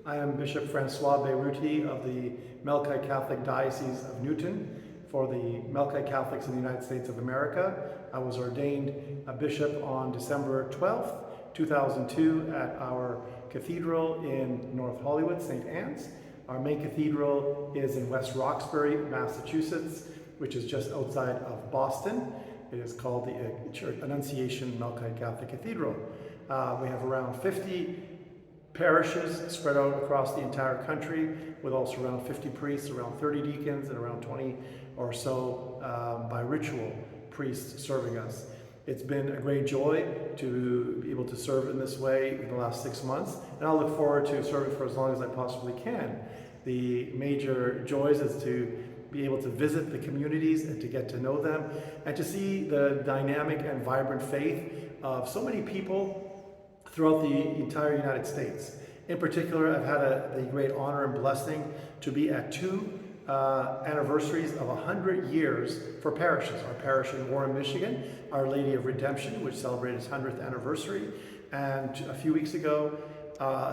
I am Bishop Francois Beyrouti of the Melkite Catholic Diocese of Newton for the Melkite Catholics in the United States of America. I was ordained a bishop on December 12th, 2002 at our cathedral in North Hollywood, St. Anne's. Our main cathedral is in West Roxbury, Massachusetts, which is just outside of Boston. It is called the Church Annunciation Melkite Catholic Cathedral. We have around 50 parishes spread out across the entire country, with also around 50 priests, around 30 deacons, and around 20 or so by ritual priests serving us. It's been a great joy to be able to serve in this way in the last 6 months, and I'll look forward to serving for as long as I possibly can. The major joys is to be able to visit the communities and to get to know them, and to see the dynamic and vibrant faith of so many people throughout the entire United States. In particular, I've had the great honor and blessing to be at two anniversaries of 100 years for parishes. Our parish in Warren, Michigan, Our Lady of Redemption, which celebrated its 100th anniversary, and a few weeks ago,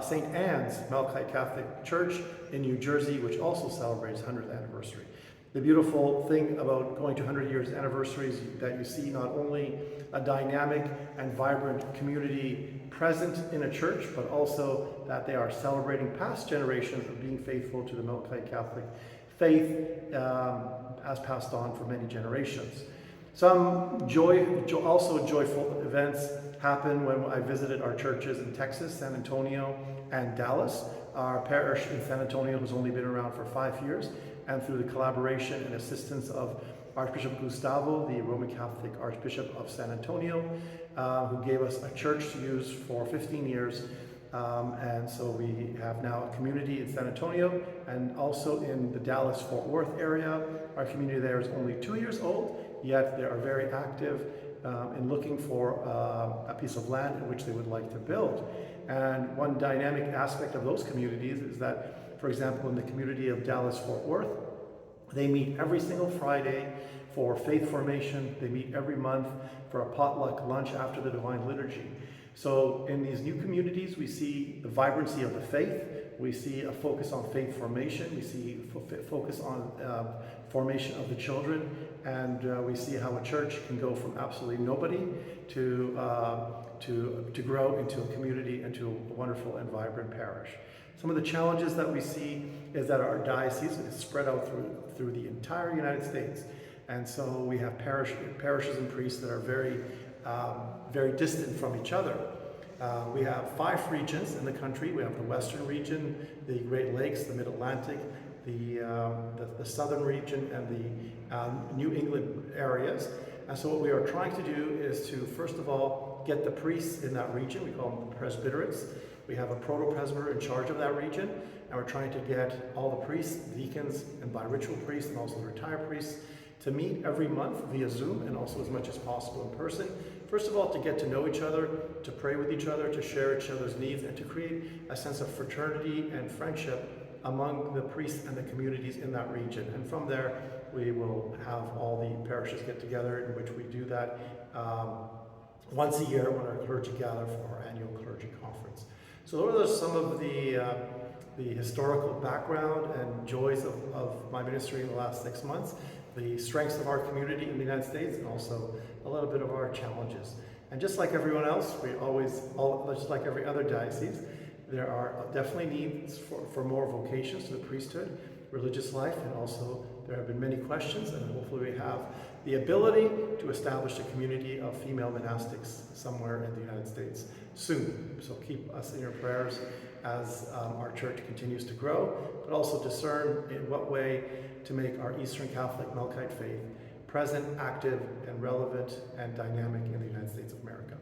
St. Anne's Melkite Catholic Church in New Jersey, which also celebrates 100th anniversary. The beautiful thing about going to 100 years anniversaries is that you see not only a dynamic and vibrant community present in a church, but also that they are celebrating past generations of being faithful to the Melkite Catholic faith as passed on for many generations. Some also joyful events happen when I visited our churches in Texas, San Antonio, and Dallas. Our parish in San Antonio has only been around for 5 years, and through the collaboration and assistance of Archbishop Gustavo, the Roman Catholic Archbishop of San Antonio, who gave us a church to use for 15 years. And so we have now a community in San Antonio, and also in the Dallas-Fort Worth area. Our community there is only 2 years old, yet they are very active in looking for a piece of land in which they would like to build. And one dynamic aspect of those communities is that, for example, in the community of Dallas-Fort Worth, they meet every single Friday for faith formation. They meet every month for a potluck lunch after the Divine Liturgy. So in these new communities, we see the vibrancy of the faith. We see a focus on faith formation. We see focus on formation of the children. And we see how a church can go from absolutely nobody to grow into a community, into a wonderful and vibrant parish. Some of the challenges that we see is that our diocese is spread out through the entire United States. And so we have parishes and priests that are very distant from each other. We have 5 regions in the country. We have the Western region, the Great Lakes, the Mid-Atlantic, the Southern region, and the New England areas. And so what we are trying to do is to, first of all, get the priests in that region. We call them the presbyterates. We have a proto-presbyter in charge of that region, and we're trying to get all the priests, deacons, and bi-ritual priests, and also the retired priests, to meet every month via Zoom, and also as much as possible in person. First of all, to get to know each other, to pray with each other, to share each other's needs, and to create a sense of fraternity and friendship among the priests and the communities in that region. And from there, we will have all the parishes get together, in which we do that once a year when our clergy gather for our annual clergy conference. So those are some of the historical background and joys of my ministry in the last 6 months, the strengths of our community in the United States, and also a little bit of our challenges. And just like everyone else, just like every other diocese, there are definitely needs for more vocations to the priesthood, religious life, and also there have been many questions, and hopefully we have the ability to establish a community of female monastics somewhere in the United States soon. So keep us in your prayers as our church continues to grow, but also discern in what way to make our Eastern Catholic Melkite faith present, active, and relevant and dynamic in the United States of America.